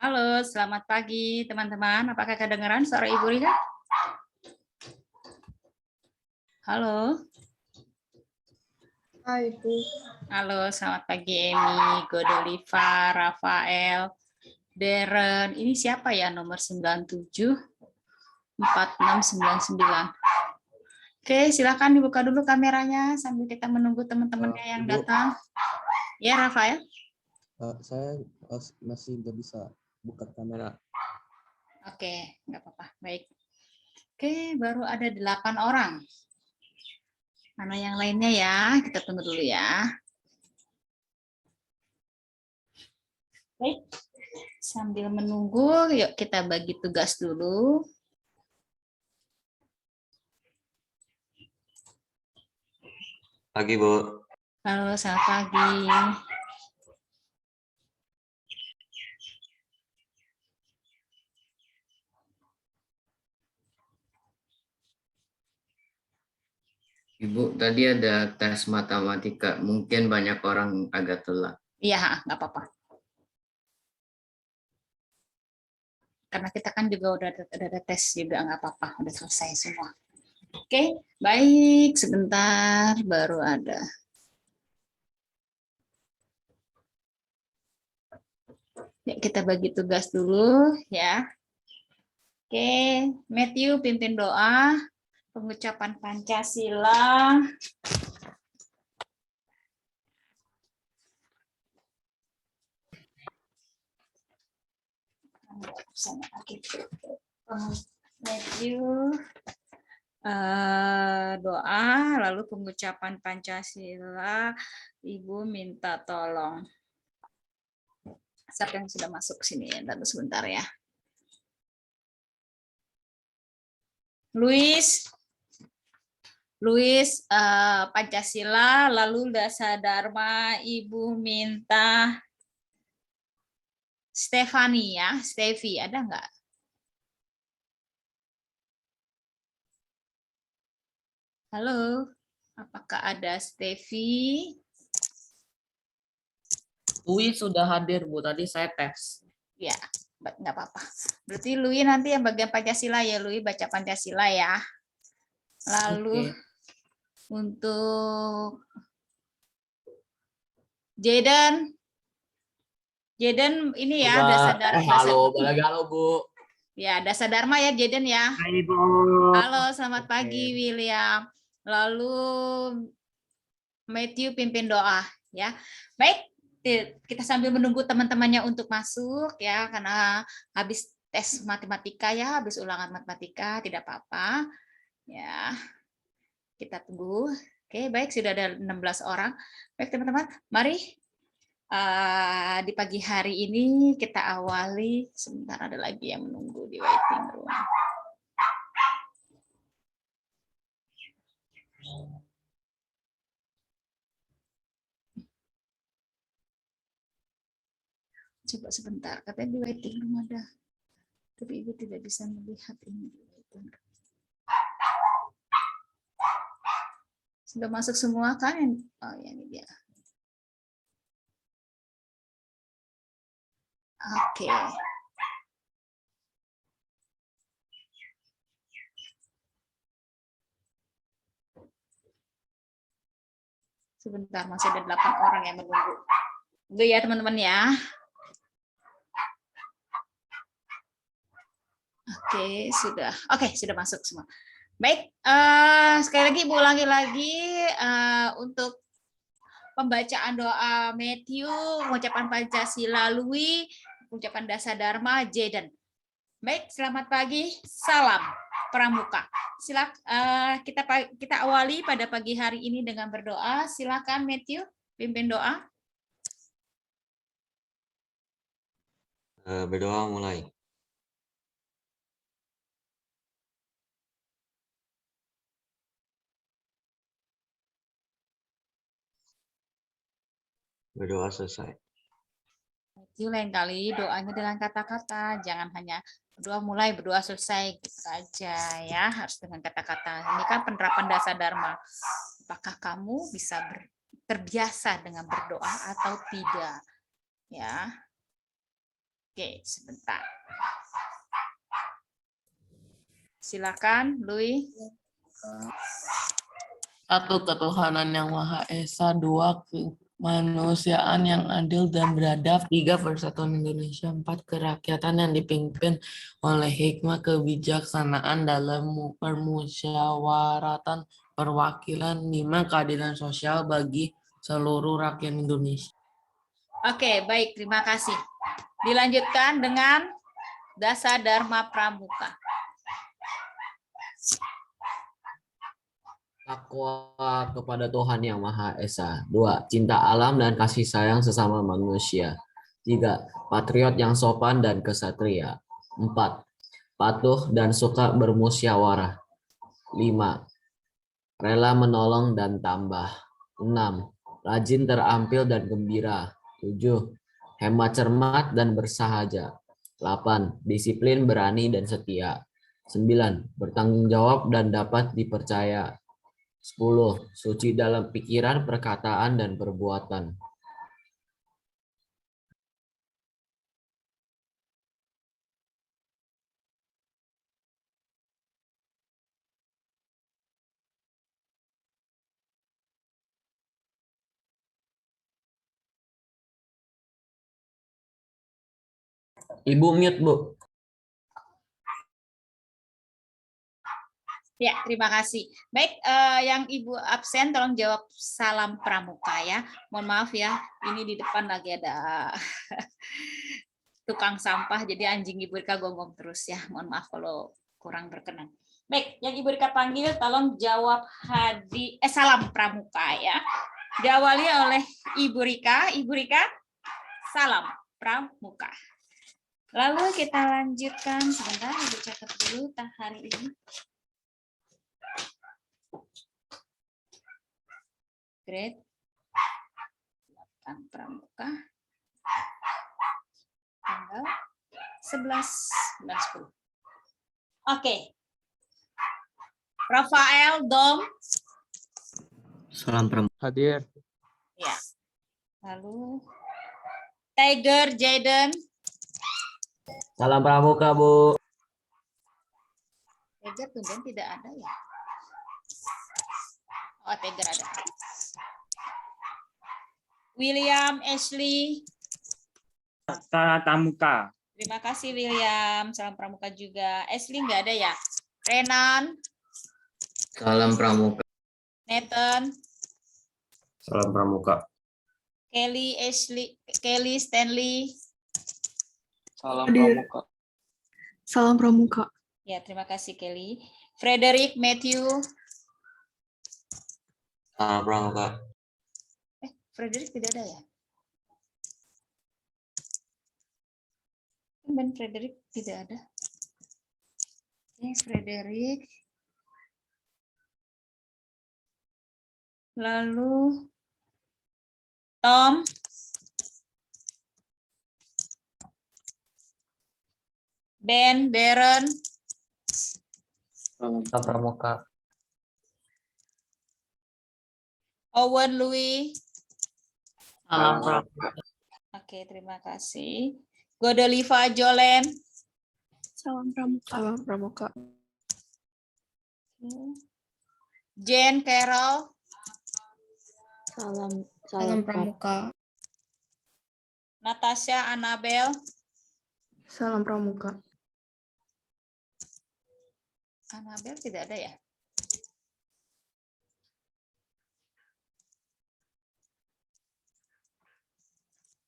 Halo, selamat pagi teman-teman. Apakah kedengaran suara Ibu Rika? Halo. Hai, Bu. Halo, selamat pagi Emi, Godoliva, Rafael, Deren. Ini siapa ya nomor 97 4699. Oke, silakan dibuka dulu kameranya sambil kita menunggu teman-temannya yang Ibu, datang. Ya, Rafael. saya masih nggak bisa buka kamera. Oke, nggak apa-apa. Baik. Oke, baru ada 8 orang. Mana yang lainnya ya? Kita tunggu dulu ya. Baik, sambil menunggu, yuk kita bagi tugas dulu. Pagi, Bu. Halo, selamat pagi. Ibu, tadi ada tes matematika. Mungkin banyak orang agak telat. Iya, nggak apa-apa. Karena kita kan juga udah ada tes juga, nggak apa-apa. Udah selesai semua. Oke, baik. Sebentar, baru ada. Ya, kita bagi tugas dulu ya. Oke, Matthew pimpin doa, pengucapan Pancasila. Matthew doa, lalu pengucapan Pancasila. Ibu minta tolong. Siapa yang sudah masuk sini? Tunggu sebentar ya. Luis, Pancasila, lalu Dasar Dharma. Ibu minta Stefani ya, Stevi, ada nggak? Halo, apakah ada Stevi? Lui sudah hadir, Bu. Tadi saya tes. Ya, nggak apa-apa. Berarti Lui nanti yang bagian Pancasila ya, Lui baca Pancasila ya. Lalu untuk Jaden ini ya, Dasar Dharma. Halo, Balagalo, Bu. Ya, Dasar Dharma ya, Jaden ya. Hai, Bu. Halo, selamat pagi William. Lalu Matthew pimpin doa ya. Baik, kita sambil menunggu teman-temannya untuk masuk ya, karena habis tes matematika ya, habis ulangan matematika, tidak apa-apa ya. Kita tunggu. Oke, baik, sudah ada 16 orang. Baik teman-teman, mari di pagi hari ini kita awali. Sebentar, ada lagi yang menunggu di waiting room. Coba sebentar, katanya di waiting room ada. Tapi Ibu tidak bisa melihat ini di waiting room. Sudah masuk semua kan? Oh ya, ini dia. Oke. Sebentar, masih ada 8 orang yang menunggu. Tunggu ya teman-teman ya. Oke, sudah. Oke, sudah masuk semua. Baik, sekali lagi Ibu ulangi lagi untuk pembacaan doa Matthew, pengucapan Pancasila Lui, pengucapan Dasar Dharma Jaden. Baik, selamat pagi, salam Pramuka. Kita awali pada pagi hari ini dengan berdoa. Silakan Matthew, pimpin doa. Berdoa mulai. Berdoa selesai. Matthew, lain kali doanya dengan kata-kata, jangan hanya berdoa mulai, berdoa selesai gitu saja ya, harus dengan kata-kata. Ini kan penerapan Dasar Dharma. Apakah kamu bisa terbiasa dengan berdoa atau tidak? Ya. Oke, sebentar. Silakan, Lui. Satu, ketuhanan yang Maha Esa. Dua, kemanusiaan yang adil dan beradab. Tiga, persatuan Indonesia. Empat, kerakyatan yang dipimpin oleh hikmah kebijaksanaan dalam permusyawaratan perwakilan. Lima, keadilan sosial bagi seluruh rakyat Indonesia. Oke, baik, terima kasih. Dilanjutkan dengan Dasa Dharma Pramuka. Takwa kepada Tuhan Yang Maha Esa. 2. Cinta alam dan kasih sayang sesama manusia. 3. Patriot yang sopan dan kesatria. 4. Patuh dan suka bermusyawarah. 5. Rela menolong dan tambah. 6. Rajin terampil dan gembira. 7. Hemat cermat dan bersahaja. 8. Disiplin, berani, dan setia. 9. Bertanggung jawab dan dapat dipercaya. 10. Suci dalam pikiran, perkataan, dan perbuatan. Ibu mute, Bu. Ya, terima kasih. Baik, yang Ibu absen tolong jawab salam pramuka ya. Mohon maaf ya, ini di depan lagi ada tukang sampah, jadi anjing Ibu Rika gonggong terus ya. Mohon maaf kalau kurang berkenan. Baik, yang Ibu Rika panggil tolong jawab salam pramuka ya. Diawali oleh Ibu Rika. Ibu Rika, salam pramuka. Lalu kita lanjutkan sebentar, Ibu catat dulu hari ini. Grade 8 pramuka tanggal 11 bulan 10. Oke. Rafael Dom. Salam pramuka. Hadir. Ya. Lalu Tiger Jaden. Salam pramuka, Bu. Tiger tumben tidak ada ya. Oh, Tiger ada. William Ashley. Pramuka. Terima kasih William. Salam pramuka juga. Ashley nggak ada ya. Renan. Salam pramuka. Nathan. Salam pramuka. Kelly Stanley. Salam pramuka. Salam pramuka. Ya, terima kasih Kelly. Frederick Matthew. Salam pramuka. Frederick tidak ada ya? Ben Frederick tidak ada. Oke, Frederick. Lalu Tom. Ben, Darren. Salam pramuka. Owen Louis. Salam pramuka. Oke, terima kasih. Godoliva Jolen. Salam pramuka. Salam pramuka. Jane Carol. Salam pramuka. Natasha Annabel. Salam pramuka. Annabel tidak ada ya?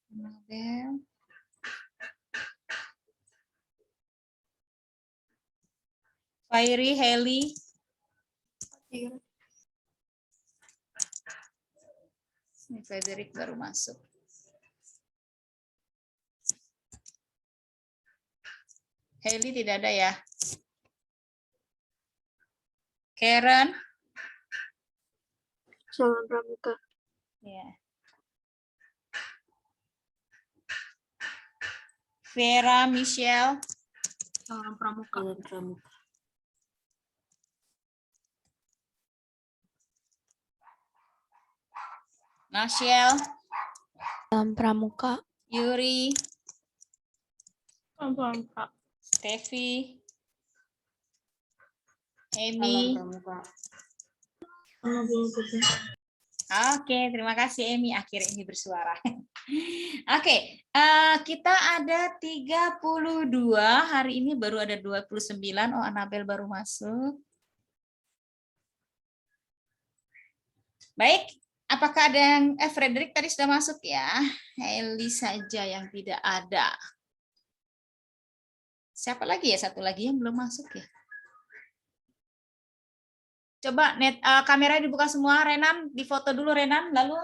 Annabel. Fairy Haley. Ini Frederick baru masuk. Haley tidak ada ya? Karen. Salam pramuka. Ya. Vera Michelle. Salam pramuka. Salam pramuka. Nashel. Salam pramuka. Yuri. Salam Pramuka. Stevi, Salam Emi. Pramuka. Salam Pramuka. Oke, terima kasih Emi. Akhirnya ini bersuara. Oke, kita ada 32. Hari ini baru ada 29. Oh, Anabel baru masuk. Baik, apakah ada yang Frederick tadi sudah masuk ya? Eli saja yang tidak ada. Siapa lagi ya? Satu lagi yang belum masuk ya? Coba kamera dibuka semua, Renan, difoto dulu Renan, lalu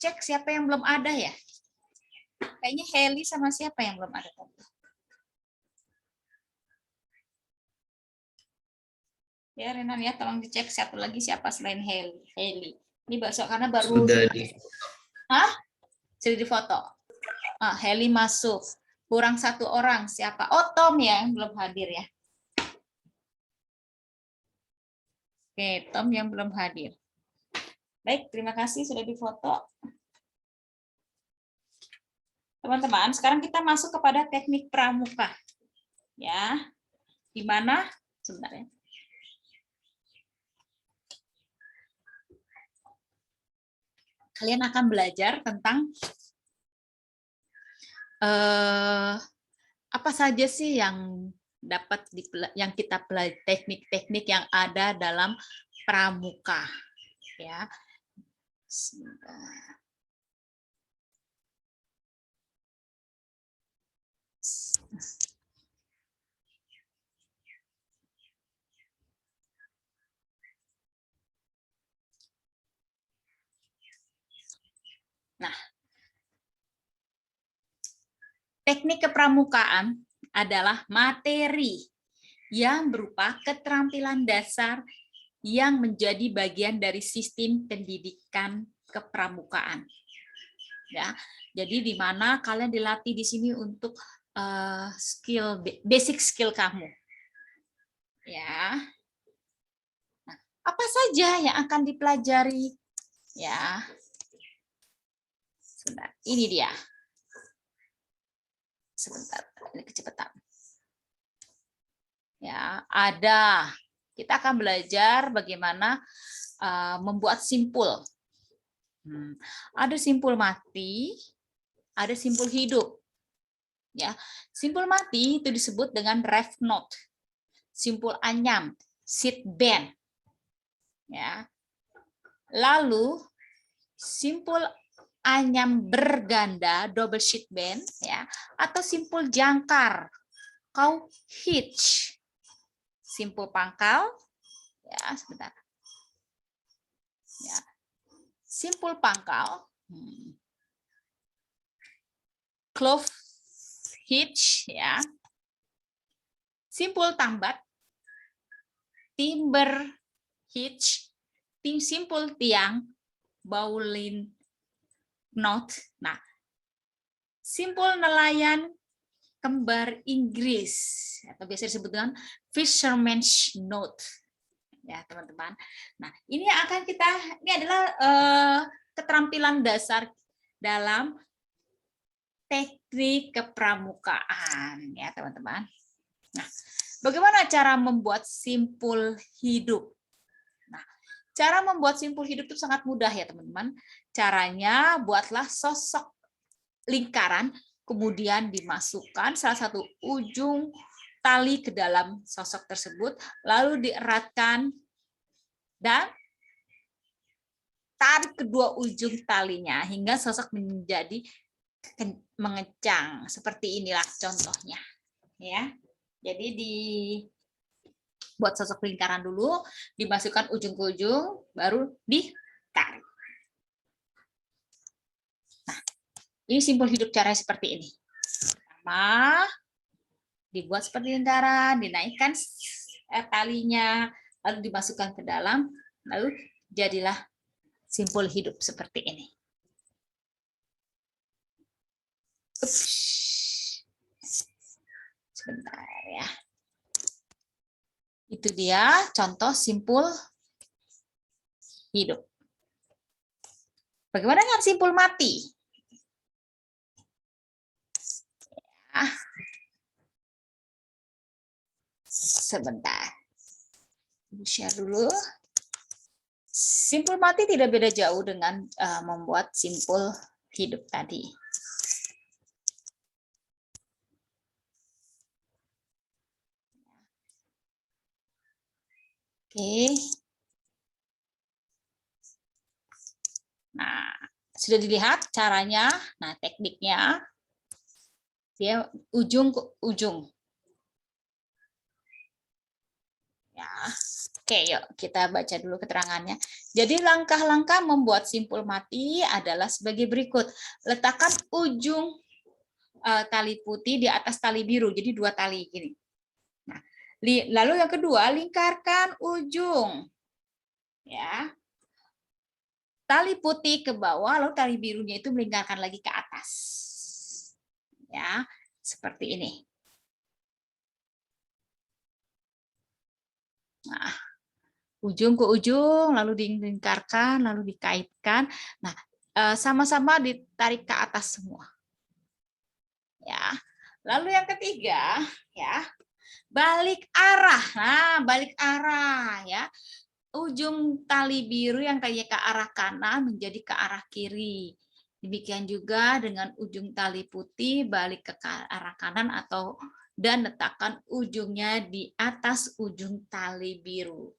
cek siapa yang belum ada ya. Kayaknya Heli sama siapa yang belum ada tadi. Ya Renan ya, tolong dicek satu lagi siapa selain Heli. Ini karena baru Sudah di sudah difoto. Heli masuk. Kurang satu orang, siapa? Oh, Tom ya yang belum hadir ya. Oke, Tom yang belum hadir. Baik, terima kasih sudah difoto. Teman-teman, sekarang kita masuk kepada teknik pramuka. Ya. Di mana? Sebentar ya. Kalian akan belajar tentang apa saja sih yang dapat yang kita pelajari, teknik-teknik yang ada dalam pramuka ya. Sebentar. Nah, teknik kepramukaan adalah materi yang berupa keterampilan dasar yang menjadi bagian dari sistem pendidikan kepramukaan. Ya, jadi di mana kalian dilatih di sini untuk basic skill kamu. Ya. Nah, apa saja yang akan dipelajari? Ya. Sebentar, ini dia. Sebentar, ini kecepatan. Ya, kita akan belajar bagaimana membuat simpul. Ada simpul mati, ada simpul hidup. Ya, simpul mati itu disebut dengan ref note. Simpul anyam, sit bend. Ya. Lalu simpul anyam berganda, double sheet bend, ya, atau simpul jangkar, cow hitch, simpul pangkal, ya, sebentar, ya, simpul pangkal, clove hitch, ya, simpul tambat, timber hitch, simpul tiang, bowline knot. Nah, simpul nelayan kembar Inggris atau biasa disebut dengan fisherman's knot. Ya, teman-teman. Nah, ini adalah keterampilan dasar dalam teknik kepramukaan ya, teman-teman. Nah, bagaimana cara membuat simpul hidup? Nah, cara membuat simpul hidup itu sangat mudah ya, teman-teman. Caranya buatlah sosok lingkaran, kemudian dimasukkan salah satu ujung tali ke dalam sosok tersebut, lalu dieratkan dan tarik kedua ujung talinya hingga sosok menjadi mengecang. Seperti inilah contohnya. Ya, jadi dibuat sosok lingkaran dulu, dimasukkan ujung ke ujung, baru ditarik. Ini simpul hidup caranya seperti ini. Pertama, dibuat seperti lingkaran, dinaikkan talinya, lalu dimasukkan ke dalam, lalu jadilah simpul hidup seperti ini. Ups. Sebentar ya. Itu dia contoh simpul hidup. Bagaimana dengan simpul mati? Sebentar. Ibu share dulu. Simpul mati tidak beda jauh dengan membuat simpul hidup tadi. Oke. Nah, sudah dilihat caranya. Nah, tekniknya dia ujung ke ujung. Ya. Oke, yuk kita baca dulu keterangannya. Jadi langkah-langkah membuat simpul mati adalah sebagai berikut. Letakkan ujung tali putih di atas tali biru. Jadi 2 tali gini. Nah, lalu yang kedua, lingkarkan ujung. Ya. Tali putih ke bawah, lalu tali birunya itu melingkarkan lagi ke atas. Ya, seperti ini. Nah, ujung ke ujung, lalu dilingkarkan, lalu dikaitkan. Nah, sama-sama ditarik ke atas semua. Ya. Lalu yang ketiga, ya, balik arah. Nah, balik arah, ya. Ujung tali biru yang tadinya ke arah kanan menjadi ke arah kiri. Demikian juga dengan ujung tali putih balik ke arah kanan dan letakkan ujungnya di atas ujung tali biru.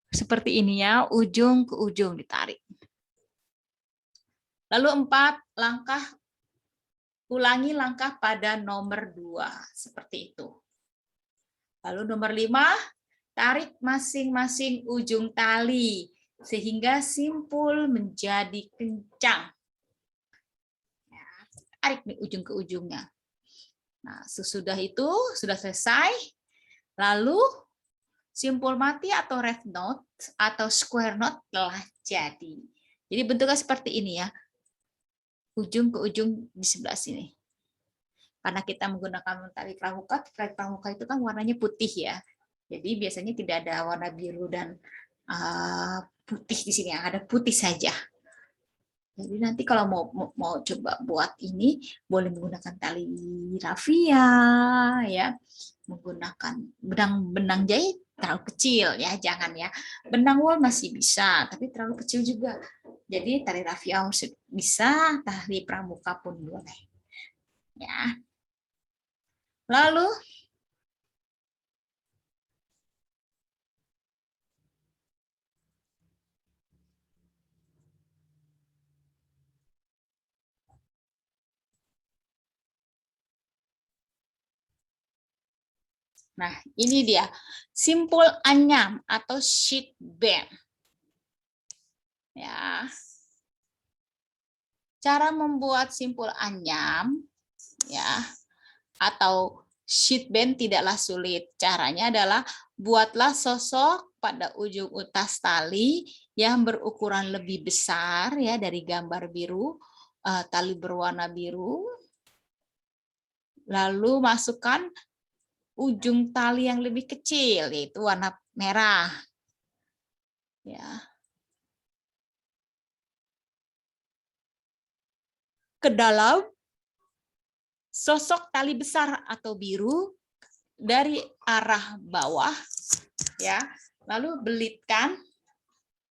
Seperti ini ya, ujung ke ujung ditarik. Lalu 4 langkah, ulangi langkah pada nomor 2, seperti itu. Lalu nomor 5, tarik masing-masing ujung tali sehingga simpul menjadi kencang. Tarik nih ujung ke ujungnya. Nah, sesudah itu sudah selesai. Lalu simpul mati atau red knot atau square knot telah jadi. Jadi bentuknya seperti ini ya. Ujung ke ujung di sebelah sini. Karena kita menggunakan tali pramuka itu kan warnanya putih ya. Jadi biasanya tidak ada warna biru dan putih di sini, yang ada putih saja. Jadi nanti kalau mau coba buat ini, boleh menggunakan tali rafia, ya, menggunakan benang jahit terlalu kecil ya, jangan ya. Benang wol masih bisa, tapi terlalu kecil juga. Jadi tali rafia bisa, tali pramuka pun boleh. Ya. Lalu nah, ini dia simpul anyam atau sheet band. Ya. Cara membuat simpul anyam ya atau sheet band tidaklah sulit. Caranya adalah buatlah sosok pada ujung utas tali yang berukuran lebih besar ya dari gambar biru, tali berwarna biru. Lalu masukkan ujung tali yang lebih kecil, yaitu warna merah. Ya. Ke dalam sosok tali besar atau biru dari arah bawah, ya. Lalu belitkan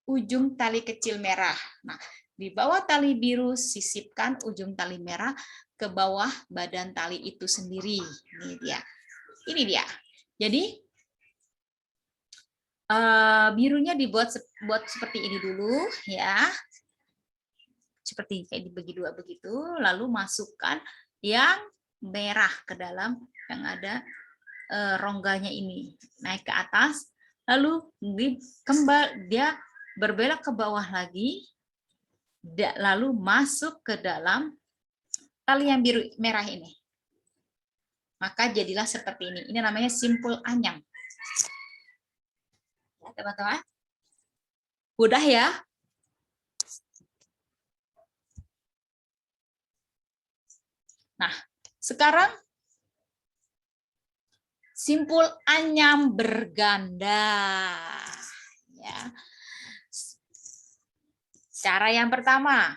ujung tali kecil merah. Nah, di bawah tali biru sisipkan ujung tali merah ke bawah badan tali itu sendiri. Ini dia. Ini dia. Jadi birunya dibuat seperti ini dulu ya. Seperti kayak dibagi 2 begitu, lalu masukkan yang merah ke dalam yang ada rongganya ini. Naik ke atas, lalu dia berbelok ke bawah lagi, lalu masuk ke dalam tali yang biru merah ini. Maka jadilah seperti ini. Ini namanya simpul anyam. Ya, teman-teman. Mudah ya? Nah, sekarang simpul anyam berganda. Ya. Cara yang pertama,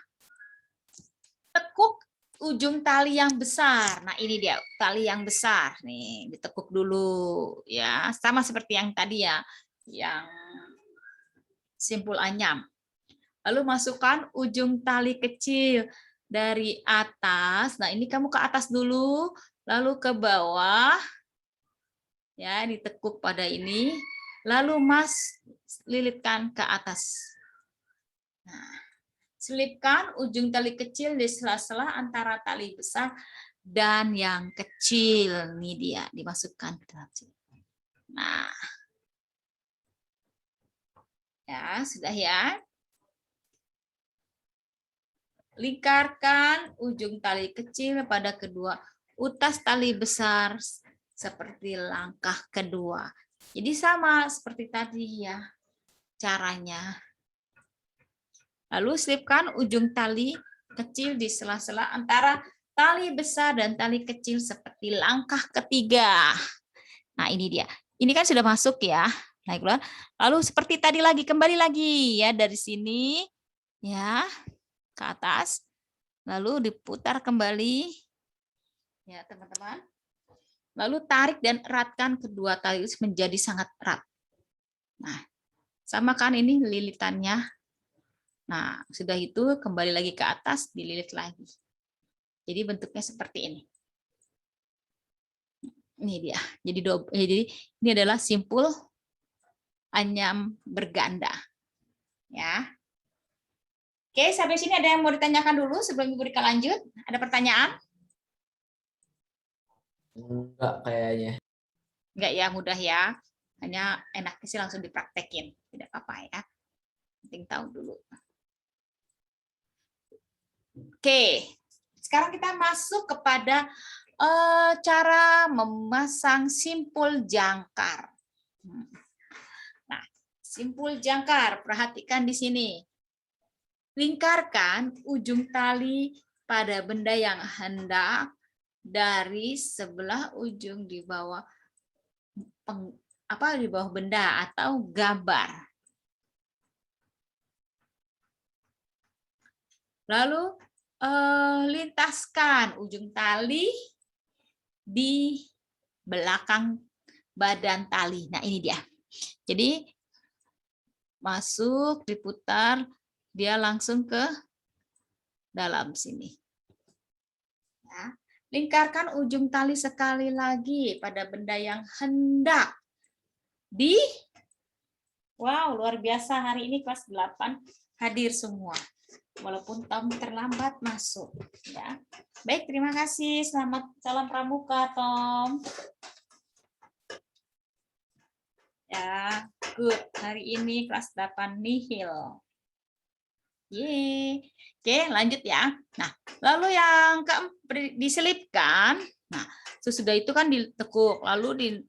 tekuk ujung tali yang besar. Nah, ini dia tali yang besar nih, ditekuk dulu ya, sama seperti yang tadi ya, yang simpul anyam. Lalu masukkan ujung tali kecil dari atas. Nah, ini kamu ke atas dulu, lalu ke bawah. Ya, ditekuk pada ini, lalu lilitkan ke atas. Nah, selipkan ujung tali kecil di sela-sela antara tali besar dan yang kecil. Ini dia, dimasukkan ke dalam sini. Nah, ya sudah ya. Lingkarkan ujung tali kecil pada kedua utas tali besar seperti langkah kedua. Jadi sama seperti tadi ya caranya. Lalu selipkan ujung tali kecil di sela-sela antara tali besar dan tali kecil seperti langkah ketiga. Nah, ini dia. Ini kan sudah masuk ya. Naik keluar. Lalu seperti tadi lagi, kembali lagi ya dari sini ya ke atas. Lalu diputar kembali. Ya, teman-teman. Lalu tarik dan eratkan kedua tali menjadi sangat erat. Nah, sama kan ini lilitannya. Nah, sudah itu kembali lagi ke atas, dililit lagi. Jadi bentuknya seperti ini. Ini dia. Jadi ini adalah simpul anyam berganda. Ya. Oke, sampai sini ada yang mau ditanyakan dulu sebelum Ibu Rika lanjut? Ada pertanyaan? Enggak kayaknya. Enggak ya, mudah ya. Hanya enaknya sih langsung dipraktekin. Tidak apa-apa ya. Penting tahu dulu. Oke, sekarang kita masuk kepada cara memasang simpul jangkar. Nah, simpul jangkar, perhatikan di sini. Lingkarkan ujung tali pada benda yang hendak dari sebelah ujung di bawah di bawah benda atau gambar. Lalu lintaskan ujung tali di belakang badan tali. Nah, ini dia. Jadi masuk, diputar, dia langsung ke dalam sini. Ya. Lingkarkan ujung tali sekali lagi pada benda yang hendak di. Wow, luar biasa hari ini kelas 8 hadir semua. Walaupun Tom terlambat masuk. Ya. Baik, terima kasih. Selamat salam pramuka, Tom. Ya, good. Hari ini kelas 8 nihil. Yeay. Oke, lanjut ya. Nah, lalu yang diselipkan. Nah, sesudah itu kan ditekuk, lalu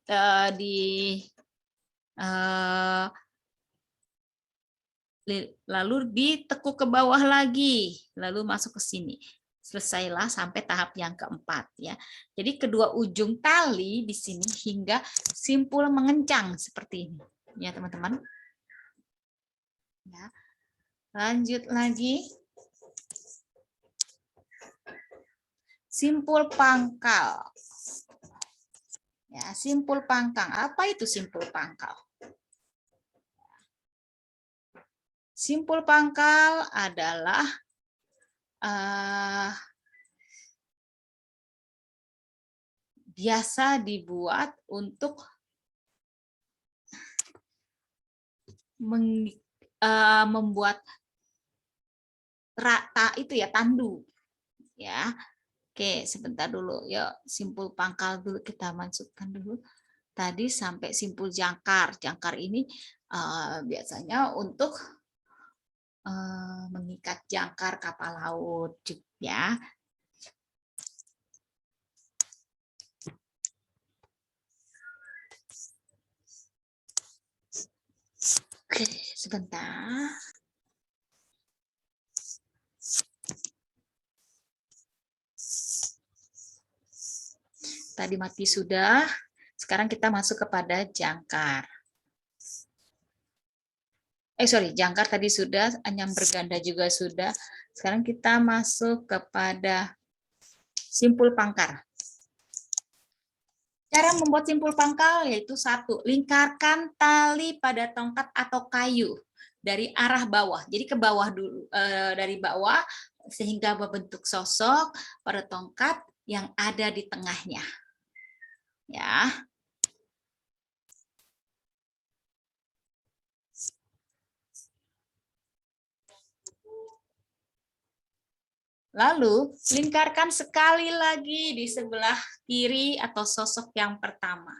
lalu ditekuk ke bawah lagi, lalu masuk ke sini. Selesailah sampai tahap yang keempat ya. Jadi kedua ujung tali di sini hingga simpul mengencang seperti ini. Ya, teman-teman. Ya. Lanjut lagi. Simpul pangkal. Ya, simpul pangkal. Apa itu simpul pangkal? Simpul pangkal adalah biasa dibuat untuk membuat rata itu ya, tandu ya. Oke, sebentar dulu. Yuk, simpul pangkal dulu kita masukkan dulu. Tadi sampai simpul jangkar. Jangkar ini biasanya untuk mengikat jangkar kapal laut ya. Oke, sebentar. Tadi mati sudah. Sekarang kita masuk kepada jangkar. Jangkar tadi sudah, anyam berganda juga sudah. Sekarang kita masuk kepada simpul pangkal. Cara membuat simpul pangkal yaitu 1, lingkarkan tali pada tongkat atau kayu dari arah bawah. Jadi ke bawah dulu, dari bawah sehingga membentuk sosok pada tongkat yang ada di tengahnya. Ya. Lalu, lingkarkan sekali lagi di sebelah kiri atau sosok yang pertama.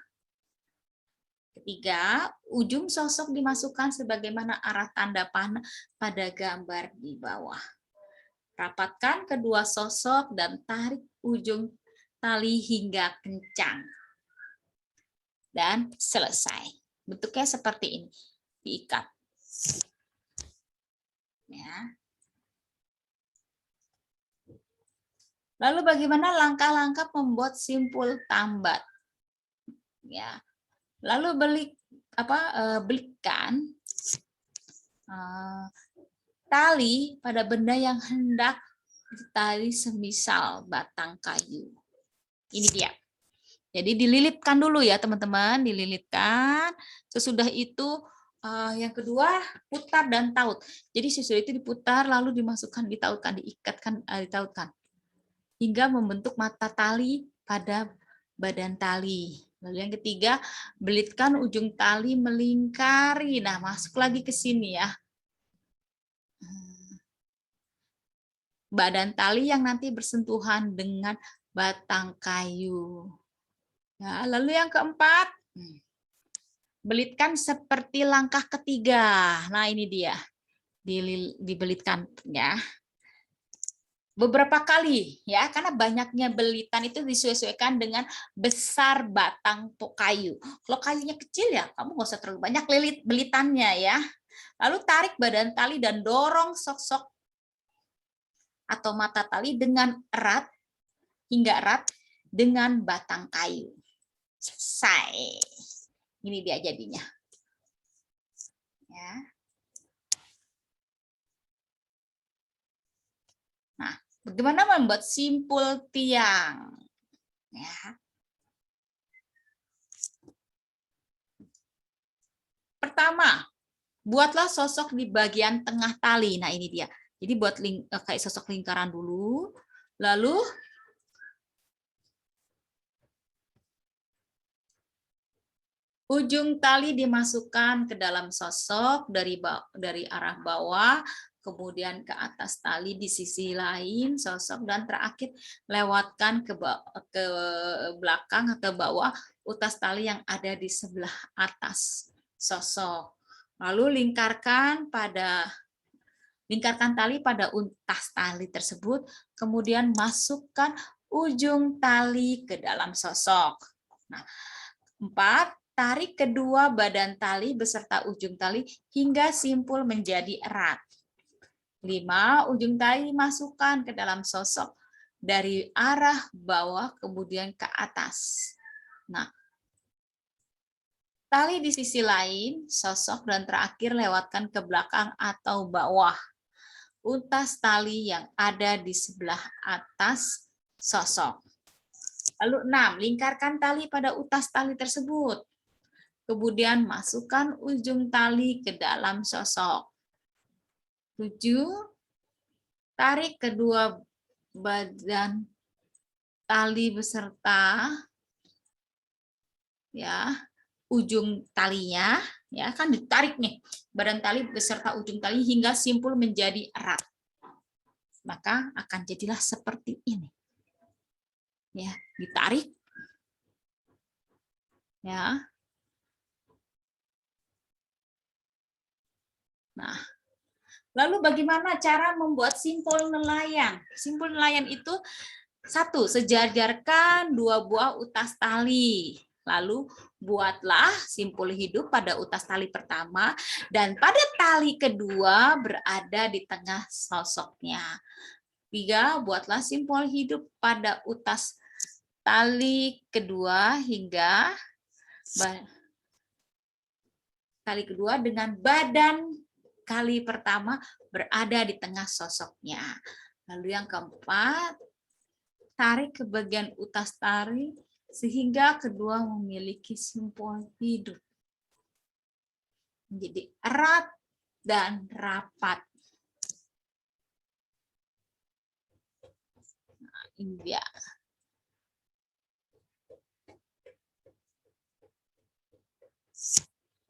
Ketiga, ujung sosok dimasukkan sebagaimana arah tanda panah pada gambar di bawah. Rapatkan kedua sosok dan tarik ujung tali hingga kencang. Dan selesai. Bentuknya seperti ini. Diikat. Ya. Lalu bagaimana langkah-langkah membuat simpul tambat? Ya. Lalu belikan tali pada benda yang hendak ditali semisal batang kayu. Ini dia. Jadi dililitkan dulu ya teman-teman, dililitkan. Sesudah itu yang kedua putar dan taut. Jadi sesudah itu diputar lalu dimasukkan, ditautkan, ditautkan hingga membentuk mata tali pada badan tali. Lalu yang ketiga, belitkan ujung tali melingkari. Nah, masuk lagi ke sini ya. Badan tali yang nanti bersentuhan dengan batang kayu. Ya, lalu yang keempat, belitkan seperti langkah ketiga. Nah, ini dia. Dibelitkan ya. Beberapa kali ya, karena banyaknya belitan itu disesuaikan dengan besar batang kayu. Kalau kayunya kecil ya kamu nggak usah terlalu banyak belitannya ya. Lalu tarik badan tali dan dorong sosok atau mata tali dengan erat hingga erat dengan batang kayu. Selesai. Ini dia jadinya. Ya. Nah, bagaimana membuat simpul tiang? Ya. Pertama, buatlah sosok di bagian tengah tali. Nah, ini dia. Jadi buat kayak sosok lingkaran dulu. Lalu ujung tali dimasukkan ke dalam sosok dari arah bawah, kemudian ke atas tali di sisi lain sosok, dan terakhir lewatkan ke belakang atau bawah utas tali yang ada di sebelah atas sosok. Lalu lingkarkan tali pada utas tali tersebut, kemudian masukkan ujung tali ke dalam sosok. Nah, 4. Tarik kedua badan tali beserta ujung tali hingga simpul menjadi erat. 5. Ujung tali masukkan ke dalam sosok dari arah bawah kemudian ke atas. Nah, tali di sisi lain sosok dan terakhir lewatkan ke belakang atau bawah utas tali yang ada di sebelah atas sosok. Lalu 6. Lingkarkan tali pada utas tali tersebut. Kemudian masukkan ujung tali ke dalam sosok. 7. Tarik kedua badan tali beserta ya ujung talinya, ya kan ditarik nih badan tali beserta ujung tali hingga simpul menjadi erat. Maka akan jadilah seperti ini. Ya, ditarik. Ya. Nah, lalu bagaimana cara membuat simpul nelayan? Simpul nelayan itu 1. Sejajarkan 2 buah utas tali. Lalu buatlah simpul hidup pada utas tali pertama dan pada tali kedua berada di tengah sosoknya. 3. Buatlah simpul hidup pada utas tali kedua hingga tali kedua dengan badan kali pertama berada di tengah sosoknya. Lalu yang keempat, tarik ke bagian utas tari sehingga kedua memiliki simpul hidup. Menjadi erat dan rapat. Nah, ini dia.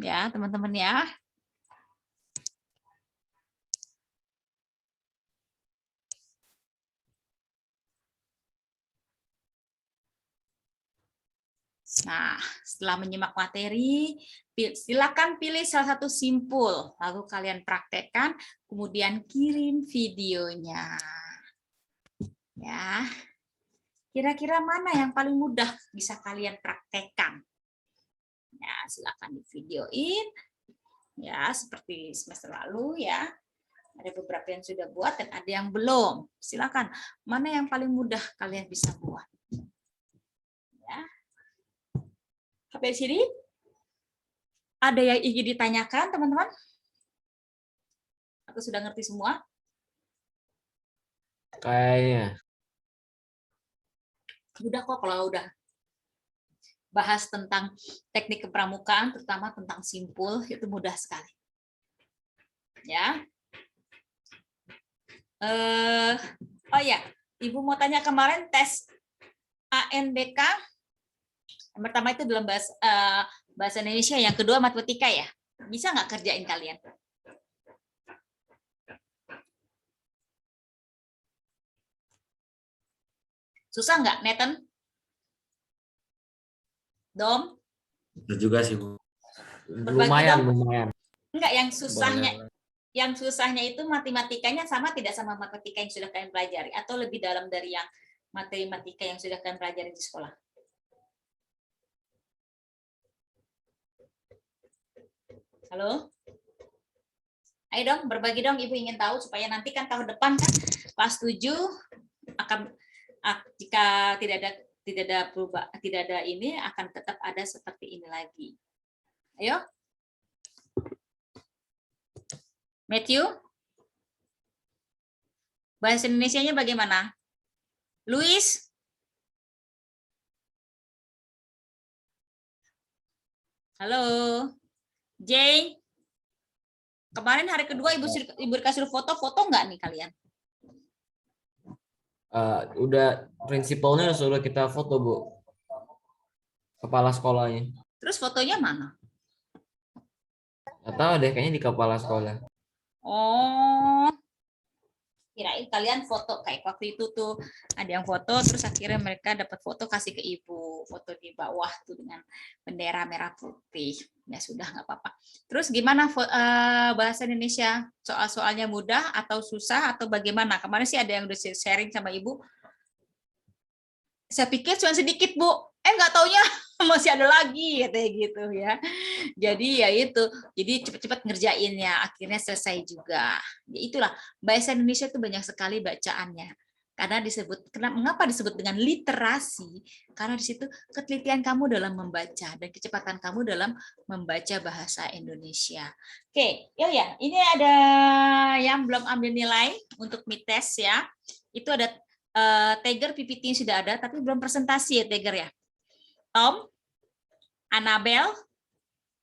Ya, teman-teman ya. Nah, setelah menyimak materi, silakan pilih salah satu simpul, lalu kalian praktekkan, kemudian kirim videonya. Ya, kira-kira mana yang paling mudah bisa kalian praktekkan? Ya, silakan di videoin. Ya, seperti semester lalu ya. Ada beberapa yang sudah buat dan ada yang belum. Silakan, mana yang paling mudah kalian bisa buat? Ya. Sampai sini ada yang ingin ditanyakan, teman-teman? Atau sudah ngerti semua? Kayaknya. Udah kok kalau udah bahas tentang teknik kepramukaan, terutama tentang simpul, itu mudah sekali. Ya. Oh ya, Ibu mau tanya kemarin tes ANBK. Yang pertama itu dalam bahasa Indonesia, yang kedua matematika ya. Bisa nggak kerjain kalian? Susah nggak, Nathan? Dom? Itu juga sih, Bu. Lumayan, lumayan. Enggak, yang susahnya itu matematikanya sama tidak sama matematika yang sudah kalian pelajari, atau lebih dalam dari yang matematika yang sudah kalian pelajari di sekolah? Halo? Ayo dong, berbagi dong, Ibu ingin tahu supaya nanti kan tahun depan kan kelas 7 akan, jika tidak ada ini, akan tetap ada seperti ini lagi. Ayo. Matthew? Bahasa Indonesianya bagaimana? Luis? Halo? Jay? Kemarin hari kedua Ibu dikasih foto nggak nih kalian? Udah prinsipalnya sudah kita foto, Bu. Kepala sekolahnya. Terus fotonya mana? Nggak tahu deh, kayaknya di kepala sekolah. Oh, kirain kalian foto kayak waktu itu tuh ada yang foto, terus akhirnya mereka dapat foto kasih ke Ibu, foto di bawah tuh dengan bendera merah putih. Ya sudah, nggak apa-apa. Terus gimana bahasa Indonesia? Soal-soalnya mudah atau susah atau bagaimana? Kemarin sih ada yang udah sharing sama Ibu. Saya pikir cuma sedikit, Bu. Nggak taunya masih ada lagi kayak gitu ya. Jadi ya itu. Jadi cepat-cepat ngerjainnya, akhirnya selesai juga. Ya itulah, bahasa Indonesia itu banyak sekali bacaannya. Karena mengapa disebut dengan literasi? Karena di situ ketelitian kamu dalam membaca dan kecepatan kamu dalam membaca bahasa Indonesia. Oke, ya, ini ada yang belum ambil nilai untuk mid test ya. Itu ada Tiger PPT sudah ada, tapi belum presentasi ya Tiger ya. Tom, Annabel,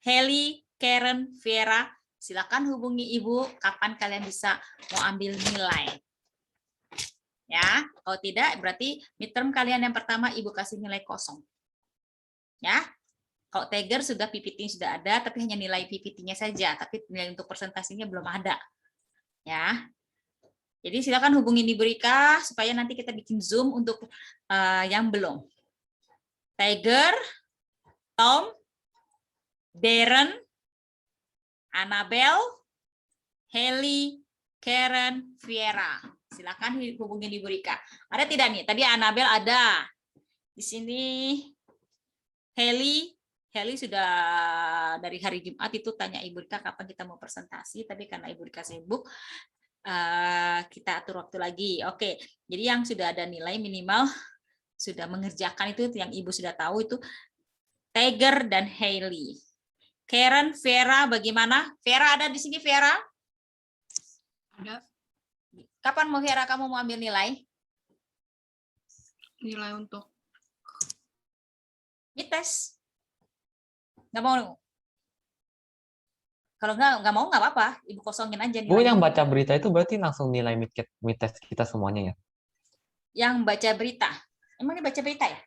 Heli, Karen, Vera, silakan hubungi Ibu kapan kalian bisa mau ambil nilai. Ya, kalau tidak berarti midterm kalian yang pertama Ibu kasih nilai kosong. Ya. Kalau Tiger sudah PPT sudah ada, tapi hanya nilai PPT-nya saja, tapi nilai untuk presentasinya belum ada. Ya. Jadi silakan hubungin Ibu Rika supaya nanti kita bikin Zoom untuk yang belum. Tiger, Tom, Darren, Annabel, Heli, Karen, Viera. Silakan hubungin Ibu Rika. Ada tidak nih? Tadi Annabel ada. Di sini Heli sudah dari hari Jumat itu tanya Ibu Rika kapan kita mau presentasi, tapi karena Ibu Rika sibuk, kita atur waktu lagi. Oke, jadi yang sudah ada nilai minimal sudah mengerjakan itu yang Ibu sudah tahu itu Tiger dan Hailey. Karen, Vera bagaimana? Vera ada di sini, Vera? Ada. Kapan mau Vera kamu mau ambil nilai? nilai untuk Tes. Nggak mau? Kalau nggak mau nggak apa-apa. Ibu kosongin aja Bu, yang nilainya. baca berita itu berarti langsung nilai mid test kita semuanya ya? Yang baca berita. Emang ini baca berita ya?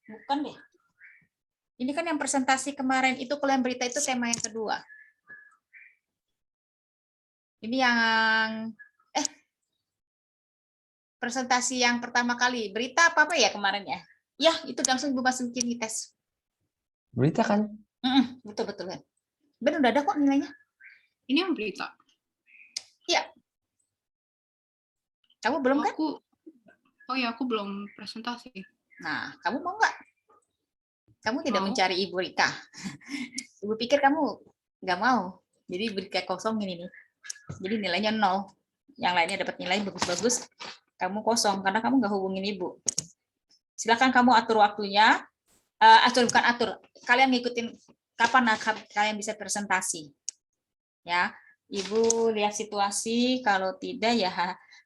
Bukan deh. Ini kan yang presentasi kemarin itu, kalau yang berita itu tema yang kedua. Ini yang presentasi yang pertama kali. Berita apa ya kemarin ya? Ya, itu langsung Ibu masukin di tes. Berita kan? Betul-betul kan. Ben udah ada kok nilainya. ini yang berita. Kamu belum kan? Aku belum presentasi. Nah, kamu mau nggak? Kamu tidak Mau. mencari Ibu Rika. Ibu pikir kamu nggak mau. Jadi Ibu Rika kosongin ini. Jadi nilainya 0. Yang lainnya dapat nilai bagus-bagus. Kamu kosong karena kamu nggak hubungin Ibu. Silakan kamu atur waktunya. Bukan atur. Kalian ngikutin kapan kalian bisa presentasi. Ya, Ibu lihat situasi. Kalau tidak ya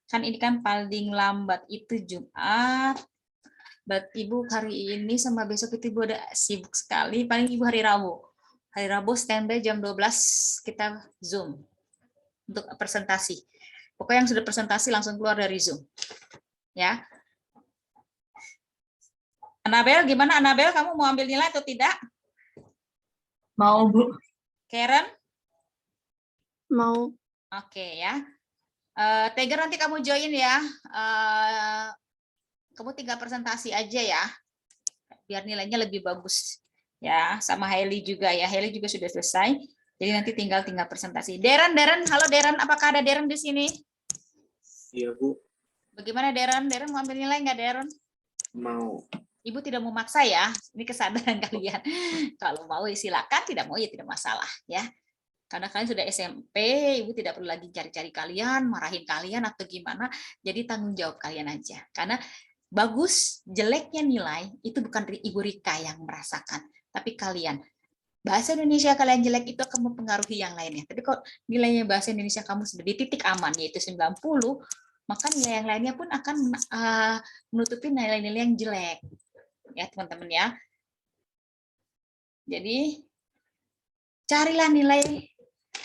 kan ini kan paling lambat itu Jumat. Ibu hari ini sama besok itu Ibu ada sibuk sekali. Paling Ibu hari Rabu. Hari Rabu standby jam 12 kita Zoom untuk presentasi. Pokoknya yang sudah presentasi langsung keluar dari Zoom. Ya. Anabel, gimana Anabel? Kamu mau ambil nilai atau tidak? Mau, Bu. Karen? Mau. Oke ya. Tiger nanti kamu join ya. Kamu tinggal presentasi aja ya. Biar nilainya lebih bagus. Ya, sama Hailey juga ya. Hailey juga sudah selesai. Jadi nanti tinggal presentasi. Darren, halo Darren, apakah ada Darren di sini? Iya, Bu. Bagaimana Darren? Darren mau ambil nilai nggak Darren? Mau. Ibu tidak mau maksa ya. Ini kesadaran kalian. Kalau mau ya silakan, tidak mau ya tidak masalah ya. Karena kalian sudah SMP, Ibu tidak perlu lagi cari-cari kalian, marahin kalian atau gimana. Jadi tanggung jawab kalian aja. Karena bagus, jeleknya nilai itu bukan Ibu Rika yang merasakan, tapi kalian. Bahasa Indonesia kalian jelek itu akan mempengaruhi yang lainnya. Tapi kalau nilainya bahasa Indonesia kamu sudah di titik aman, yaitu 90, maka nilai yang lainnya pun akan menutupi nilai-nilai yang jelek. Ya teman-teman ya. Jadi carilah nilai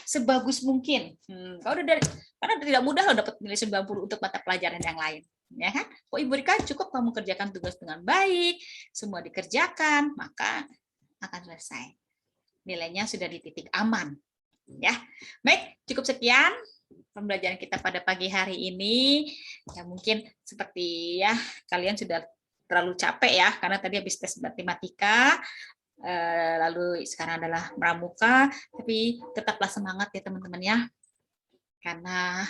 sebagus mungkin. Karena tidak mudah loh dapat nilai 90 untuk mata pelajaran yang lain. Ya kan? Kok Ibu Rika cukup kamu kerjakan tugas dengan baik, semua dikerjakan, maka akan selesai. Nilainya sudah di titik aman. Ya. Baik, cukup sekian pembelajaran kita pada pagi hari ini. Ya mungkin seperti ya kalian sudah terlalu capek ya karena tadi habis tes matematika. Lalu sekarang adalah pramuka, tapi tetaplah semangat ya teman-teman ya, karena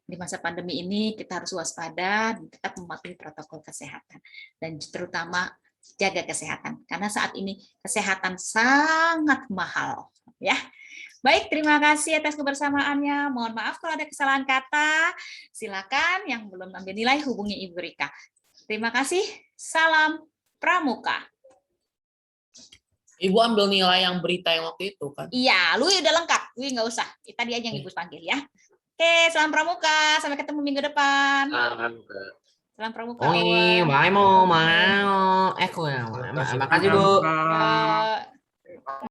di masa pandemi ini kita harus waspada dan tetap mematuhi protokol kesehatan dan terutama jaga kesehatan karena saat ini kesehatan sangat mahal ya. Baik, terima kasih atas kebersamaannya. Mohon maaf kalau ada kesalahan kata. Silakan yang belum ambil nilai hubungi Ibu Rika. Terima kasih. Salam pramuka. Ibu ambil nilai yang berita yang waktu itu kan? Iya, lu udah lengkap. Lu nggak usah. Tadi aja yang Ibu panggil ya. Oke, salam pramuka. Sampai ketemu minggu depan. Salam pramuka. Oh ini, mau. Makasih Bu. Ya.